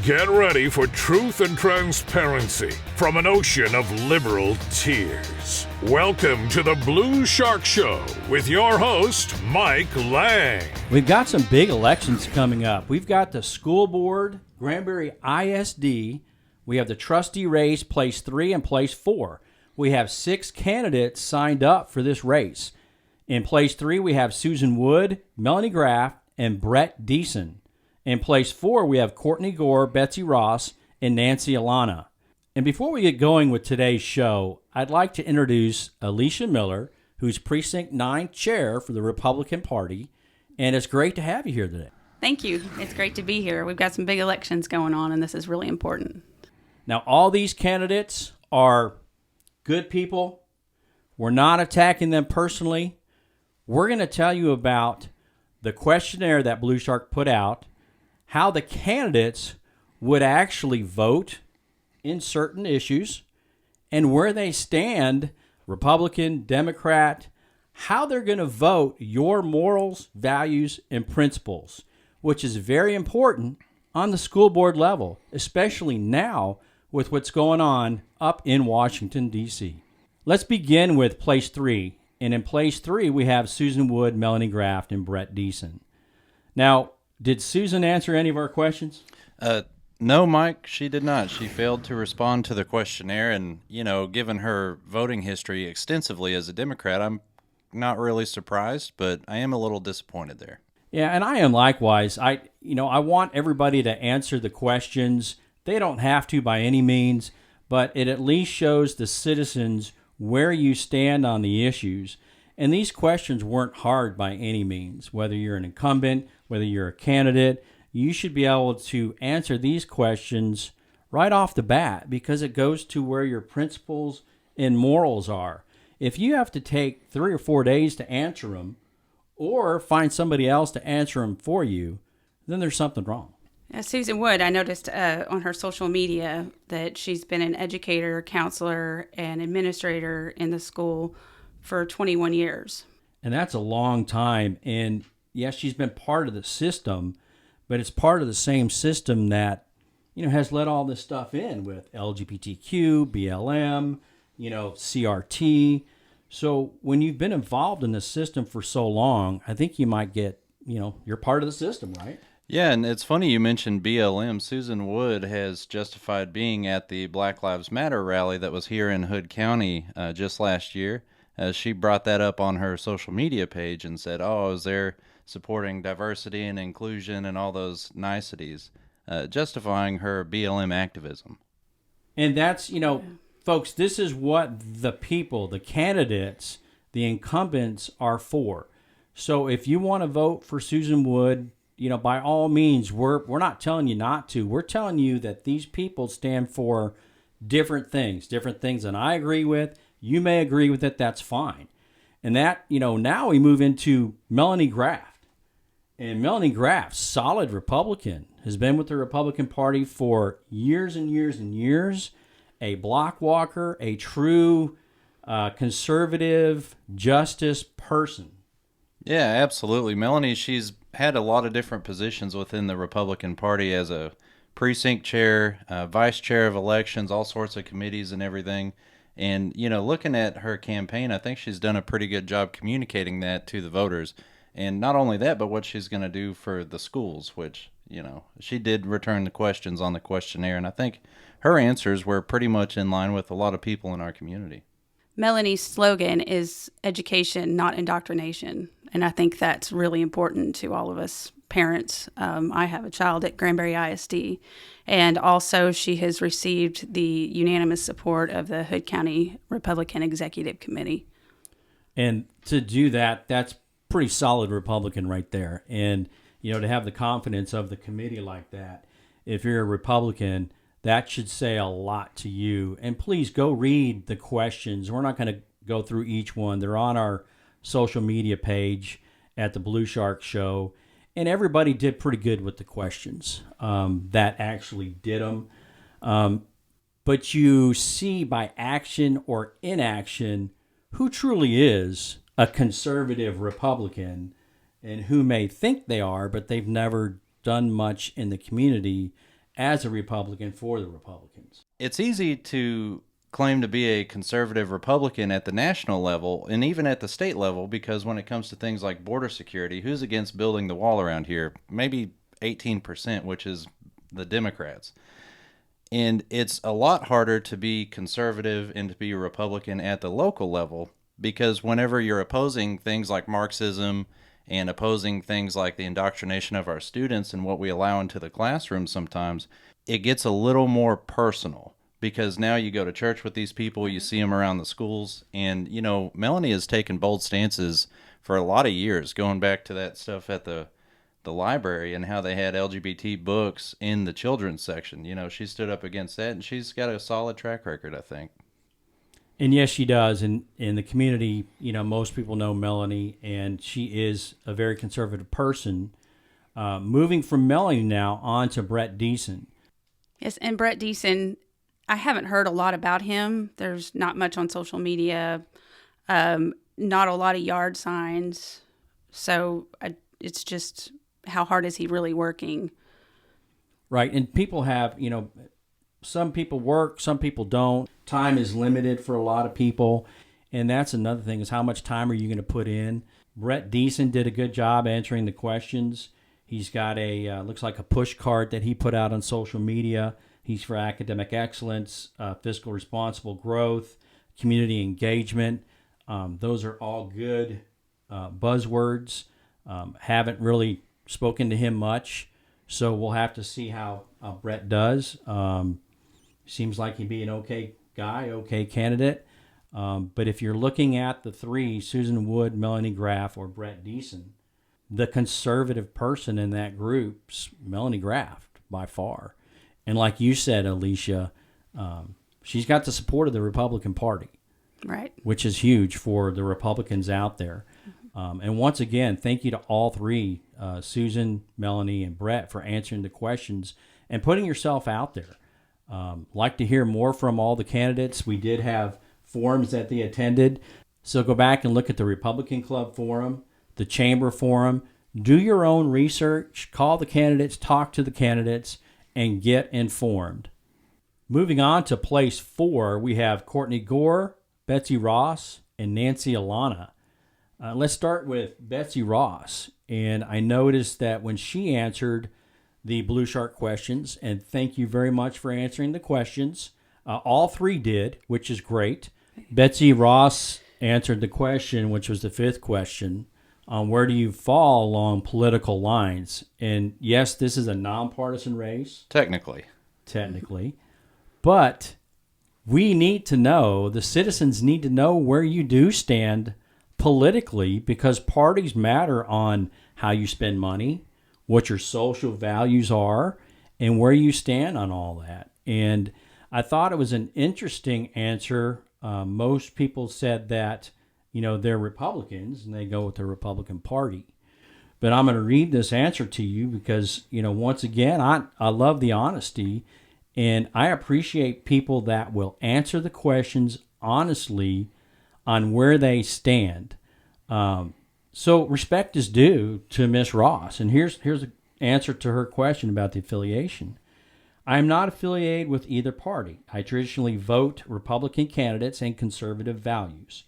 Get ready for truth and transparency from an ocean of liberal tears. Welcome to the Blue Shark Show with your host, Mike Lang. We've got some big elections coming up. We've got the school board, Granbury ISD. We have the trustee race, Place 3 and Place 4. We have 6 candidates signed up for this race. In Place 3, we have Susan Wood, Melanie Graft, and Brett Deason. In Place 4, we have Courtney Gore, Betsy Ross, and Nancy Alana. And before we get going with today's show, I'd like to introduce Alicia Miller, who's Precinct 9 Chair for the Republican Party, and it's great to have you here today. Thank you. It's great to be here. We've got some big elections going on, and this is really important. Now, all these candidates are good people. We're not attacking them personally. We're going to tell you about the questionnaire that Blue Shark put out, how the candidates would actually vote in certain issues, and where they stand, Republican, Democrat, how they're going to vote your morals, values, and principles, which is very important on the school board level, especially now with what's going on up in Washington, D.C. Let's begin with Place 3. And in Place 3, we have Susan Wood, Melanie Graft, and Brett Deason. Now, did Susan answer any of our questions? No, Mike, she did not. She failed to respond to the questionnaire. And, given her voting history extensively as a Democrat, I'm not really surprised, but I am a little disappointed there. Yeah, and I am likewise. I want everybody to answer the questions. They don't have to by any means, but it at least shows the citizens where you stand on the issues. And these questions weren't hard by any means. Whether you're an incumbent, whether you're a candidate, you should be able to answer these questions right off the bat because it goes to where your principles and morals are. If you have to take 3 or 4 days to answer them or find somebody else to answer them for you, then there's something wrong. Susan Wood, I noticed on her social media that she's been an educator, counselor, and administrator in the school for 21 years. And that's a long time. And yes, she's been part of the system, but it's part of the same system that, has let all this stuff in with LGBTQ, BLM, CRT. So when you've been involved in the system for so long, I think you might get, you're part of the system, right? Yeah, and it's funny you mentioned BLM. Susan Wood has justified being at the Black Lives Matter rally that was here in Hood County just last year. She brought that up on her social media page and said, I was there supporting diversity and inclusion and all those niceties, justifying her BLM activism. And that's, folks, this is what the people, the candidates, the incumbents are for. So if you want to vote for Susan Wood, by all means, we're not telling you not to. We're telling you that these people stand for different things than I agree with. You may agree with it. That's fine. And that, now we move into Melanie Graft. And Melanie Graft, solid Republican, has been with the Republican Party for years and years and years. A block walker, a true conservative justice person. Yeah, absolutely. Melanie, she's had a lot of different positions within the Republican Party as a precinct chair, vice chair of elections, all sorts of committees and everything. And, looking at her campaign, I think she's done a pretty good job communicating that to the voters. And not only that, but what she's going to do for the schools, which, she did return the questions on the questionnaire. And I think her answers were pretty much in line with a lot of people in our community. Melanie's slogan is education, not indoctrination. And I think that's really important to all of us parents. I have a child at Granbury ISD, and also she has received the unanimous support of the Hood County Republican Executive Committee. And to do that, that's pretty solid Republican right there. And, to have the confidence of the committee like that, if you're a Republican, that should say a lot to you. And please go read the questions. We're not going to go through each one. They're on our social media page at the Blue Shark Show. And everybody did pretty good with the questions that actually did them. But you see by action or inaction who truly is a conservative Republican and who may think they are, but they've never done much in the community as a Republican for the Republicans. It's easy to claim to be a conservative Republican at the national level and even at the state level, because when it comes to things like border security, who's against building the wall around here? Maybe 18%, which is the Democrats. And it's a lot harder to be conservative and to be a Republican at the local level, because whenever you're opposing things like Marxism and opposing things like the indoctrination of our students and what we allow into the classroom sometimes, it gets a little more personal, because now you go to church with these people, you see them around the schools, and, you know, Melanie has taken bold stances for a lot of years, going back to that stuff at the library and how they had LGBT books in the children's section. You know, she stood up against that, and she's got a solid track record, I think. And yes, she does. And in the community, you know, most people know Melanie, and she is a very conservative person. Moving from Melanie now on to Brett Deason. Yes, and Brett Deason, I haven't heard a lot about him. There's not much on social media, not a lot of yard signs. So it's just, how hard is he really working? Right. And people have, you know, some people work, some people don't. Time is limited for a lot of people. And that's another thing, is how much time are you going to put in? Brett Deason did a good job answering the questions. He's got looks like a push card that he put out on social media. He's for academic excellence, fiscal responsible growth, community engagement. Those are all good buzzwords. Haven't really spoken to him much, so we'll have to see how Brett does. Seems like he'd be an okay guy, okay candidate. But if you're looking at the three, Susan Wood, Melanie Graft, or Brett Deason, the conservative person in that group's Melanie Graft by far. And like you said, Alicia, she's got the support of the Republican Party, Right. which is huge for the Republicans out there. And once again, thank you to all three, Susan, Melanie, and Brett, for answering the questions and putting yourself out there. Like to hear more from all the candidates. We did have forums that they attended. So go back and look at the Republican Club forum, the Chamber forum. Do your own research, call the candidates, talk to the candidates, and get informed. Moving on to place 4, we have Courtney Gore, Betsy Ross, and Nancy Alana. Let's start with Betsy Ross. And I noticed that when she answered the Blue Shark questions, and thank you very much for answering the questions, all three did, which is great. Betsy Ross answered the question, which was the 5th question, on where do you fall along political lines. And yes, this is a nonpartisan race. Technically. But we need to know, the citizens need to know where you do stand politically, because parties matter on how you spend money, what your social values are, and where you stand on all that. And I thought it was an interesting answer. Most people said that, you know, they're Republicans and they go with the Republican Party. But I'm going to read this answer to you because, you know, once again, I love the honesty, and I appreciate people that will answer the questions honestly on where they stand. So respect is due to Miss Ross. And here's the answer to her question about the affiliation. I am not affiliated with either party. I traditionally vote Republican candidates and conservative values.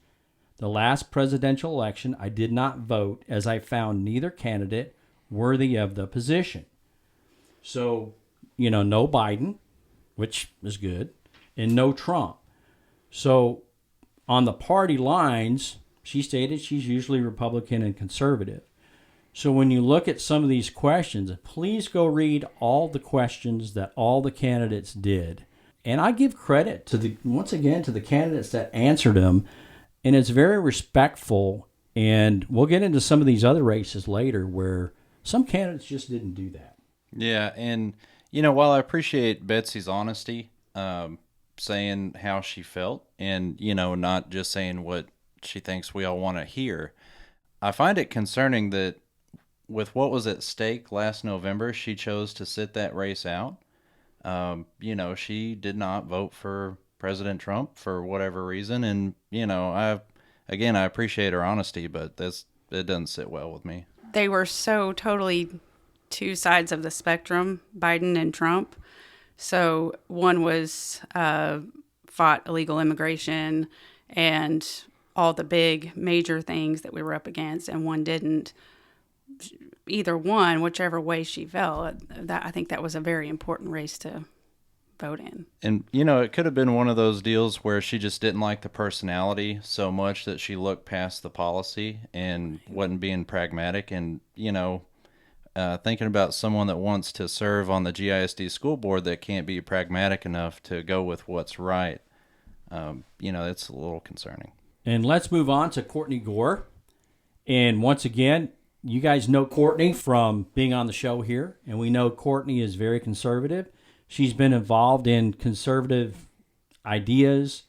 The last presidential election, I did not vote as I found neither candidate worthy of the position. So, you know, no Biden, which is good, and no Trump. So on the party lines, she stated she's usually Republican and conservative. So when you look at some of these questions, please go read all the questions that all the candidates did. And I give credit to once again to the candidates that answered them. And it's very respectful. And we'll get into some of these other races later where some candidates just didn't do that. Yeah. And, you know, while I appreciate Betsy's honesty, saying how she felt and, you know, not just saying what she thinks we all want to hear, I find it concerning that with what was at stake last November, she chose to sit that race out. You know, she did not vote for President Trump for whatever reason. And, you know, I appreciate her honesty, but it doesn't sit well with me. They were so totally two sides of the spectrum, Biden and Trump. So one was fought illegal immigration and all the big major things that we were up against, and one didn't. Either one, whichever way she fell, I think that was a very important race to vote in. And, you know, it could have been one of those deals where she just didn't like the personality so much that she looked past the policy and wasn't being pragmatic. And, you know, thinking about someone that wants to serve on the GISD school board that can't be pragmatic enough to go with what's right, you know, it's a little concerning. And let's move on to Courtney Gore. And once again, you guys know Courtney from being on the show here, and we know Courtney is very conservative. She's been involved in conservative ideas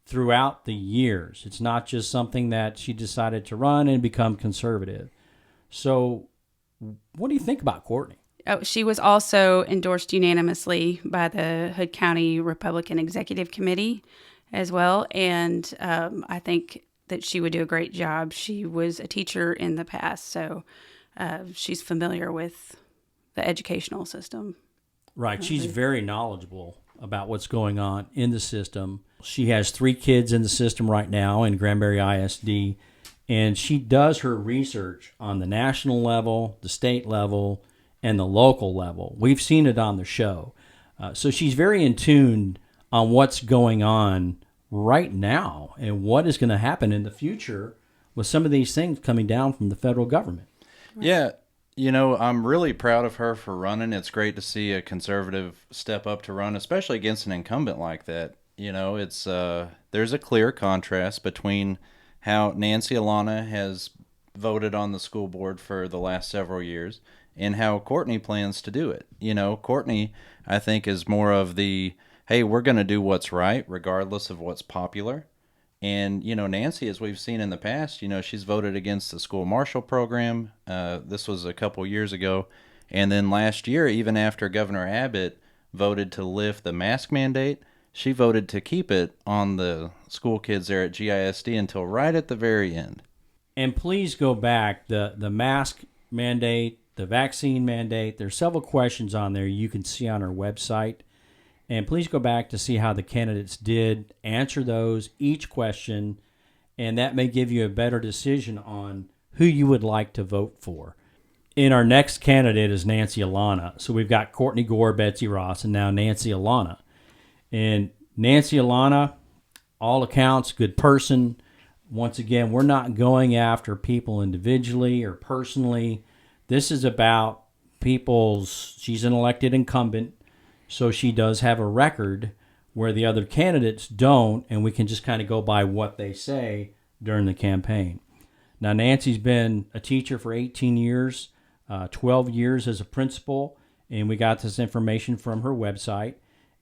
throughout the years. It's not just something that she decided to run and become conservative. So what do you think about Courtney? Oh, she was also endorsed unanimously by the Hood County Republican Executive Committee as well, and I think that she would do a great job. She was a teacher in the past, so she's familiar with the educational system. Right. She's very knowledgeable about what's going on in the system. She has 3 kids in the system right now in Granbury ISD, and she does her research on the national level, the state level, and the local level. We've seen it on the show. So she's very in tune on what's going on right now and what is going to happen in the future with some of these things coming down from the federal government. Yeah, you know, I'm really proud of her for running. It's great to see a conservative step up to run, especially against an incumbent like that. You know, it's there's a clear contrast between how Nancy Alana has voted on the school board for the last several years and how Courtney plans to do it. You know, Courtney, I think, is more of the, hey, we're going to do what's right regardless of what's popular. And, you know, Nancy, as we've seen in the past, you know, she's voted against the school marshal program. This was a couple years ago. And then last year, even after Governor Abbott voted to lift the mask mandate, she voted to keep it on the school kids there at GISD until right at the very end. And please go back, the mask mandate, the vaccine mandate, there's several questions on there you can see on our website. And please go back to see how the candidates did answer those, each question, and that may give you a better decision on who you would like to vote for. And our next candidate is Nancy Alana. So we've got Courtney Gore, Betsy Ross, and now Nancy Alana. And Nancy Alana, all accounts, good person. Once again, we're not going after people individually or personally. This is about she's an elected incumbent. So she does have a record where the other candidates don't, and we can just kind of go by what they say during the campaign. Now, Nancy's been a teacher for 18 years, 12 years as a principal, and we got this information from her website.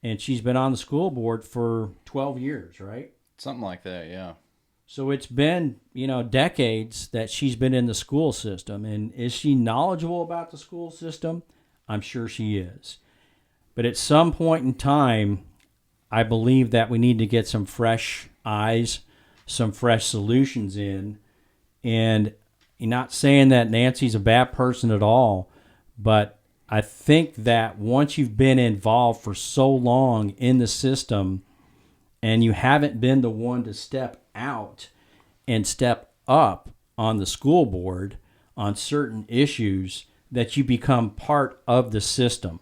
And she's been on the school board for 12 years, right? Something like that, yeah. So it's been, you know, decades that she's been in the school system. And is she knowledgeable about the school system? I'm sure she is. But at some point in time, I believe that we need to get some fresh eyes, some fresh solutions in. And you're not saying that Nancy's a bad person at all, but I think that once you've been involved for so long in the system and you haven't been the one to step out and step up on the school board on certain issues, that you become part of the system.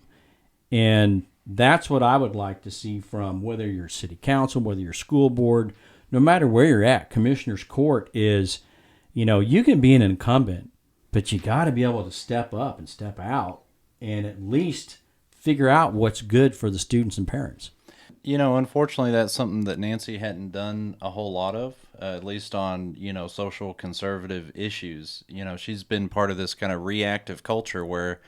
And that's what I would like to see from whether you're city council, whether you're school board, no matter where you're at, commissioner's court is, you know, you can be an incumbent, but you got to be able to step up and step out and at least figure out what's good for the students and parents. You know, unfortunately, that's something that Nancy hadn't done a whole lot of, at least on, you know, social conservative issues. You know, she's been part of this kind of reactive culture where,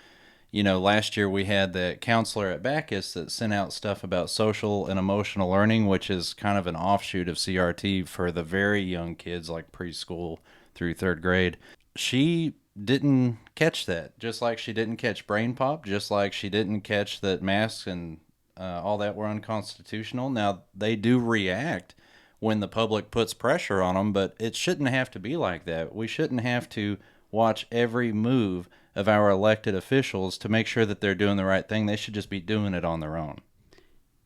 you know, last year we had the counselor at Bacchus that sent out stuff about social and emotional learning, which is kind of an offshoot of CRT for the very young kids, like preschool through 3rd grade. She didn't catch that, just like she didn't catch brain pop, just like she didn't catch that masks and all that were unconstitutional. Now, they do react when the public puts pressure on them, but it shouldn't have to be like that. We shouldn't have to watch every move of our elected officials to make sure that they're doing the right thing. They should just be doing it on their own.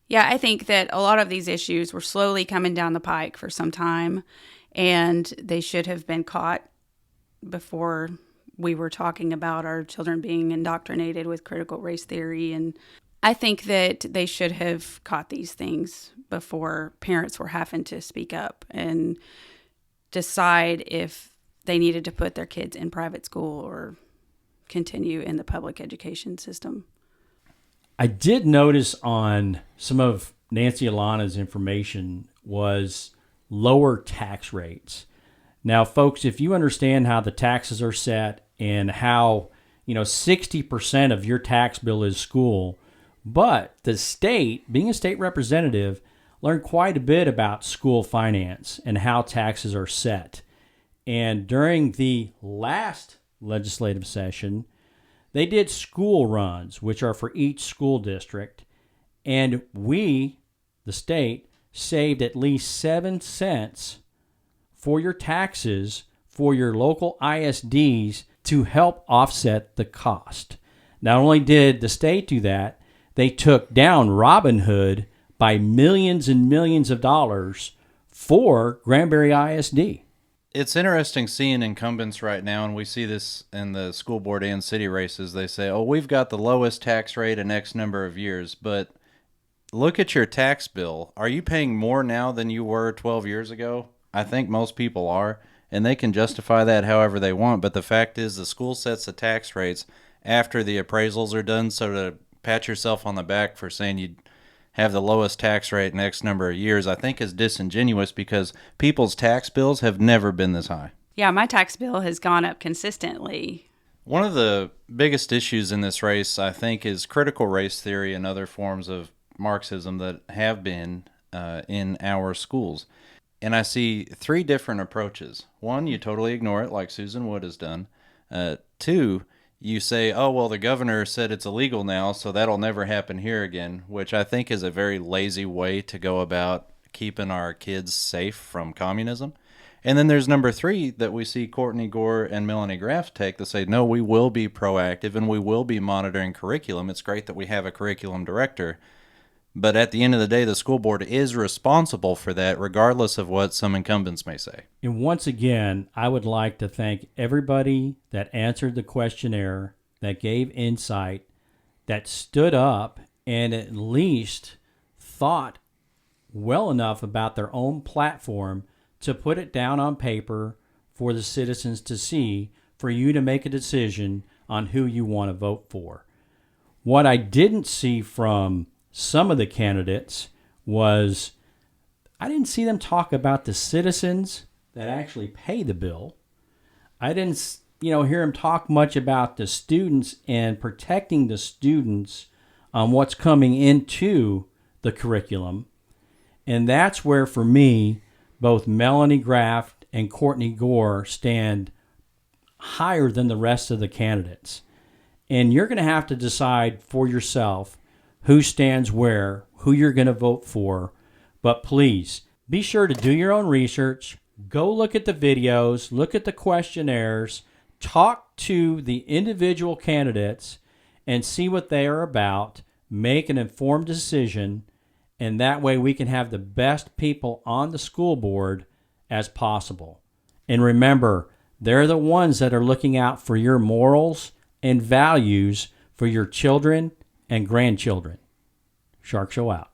Yeah, I think that a lot of these issues were slowly coming down the pike for some time, and they should have been caught before we were talking about our children being indoctrinated with critical race theory. And I think that they should have caught these things before parents were having to speak up and decide if they needed to put their kids in private school or continue in the public education system. I did notice on some of Nancy Alana's information was lower tax rates. Now, folks, if you understand how the taxes are set and how, 60% of your tax bill is school, but the state, being a state representative, learned quite a bit about school finance and how taxes are set. And during the last legislative session, they did school runs, which are for each school district. And we, the state, saved at least 7 cents for your taxes for your local ISDs to help offset the cost. Not only did the state do that, they took down Robinhood by millions and millions of dollars for Granbury ISD. It's interesting seeing incumbents right now, and we see this in the school board and city races. They say, oh, we've got the lowest tax rate in X number of years, but look at your tax bill. Are you paying more now than you were 12 years ago? I think most people are, and they can justify that however they want, but the fact is the school sets the tax rates after the appraisals are done, so to pat yourself on the back for saying you have the lowest tax rate in X number of years, I think is disingenuous because people's tax bills have never been this high. Yeah, my tax bill has gone up consistently. One of the biggest issues in this race, I think, is critical race theory and other forms of Marxism that have been in our schools. And I see 3 different approaches. 1, you totally ignore it like Susan Wood has done. 2, you say, oh, well, the governor said it's illegal now, so that'll never happen here again, which I think is a very lazy way to go about keeping our kids safe from communism. And then there's number 3 that we see Courtney Gore and Melanie Graft take that say, no, we will be proactive and we will be monitoring curriculum. It's great that we have a curriculum director. But at the end of the day, the school board is responsible for that, regardless of what some incumbents may say. And once again, I would like to thank everybody that answered the questionnaire, that gave insight, that stood up and at least thought well enough about their own platform to put it down on paper for the citizens to see, for you to make a decision on who you want to vote for. What I didn't see from some of the candidates was I didn't see them talk about the citizens that actually pay the bill. I didn't, hear them talk much about the students and protecting the students on what's coming into the curriculum. And that's where, for me, both Melanie Graft and Courtney Gore stand higher than the rest of the candidates. And you're going to have to decide for yourself who stands where, who you're going to vote for. But please, be sure to do your own research. Go look at the videos, look at the questionnaires, talk to the individual candidates, and see what they are about. Make an informed decision, and that way we can have the best people on the school board as possible. And remember, they're the ones that are looking out for your morals and values for your children and grandchildren. Shark Show out.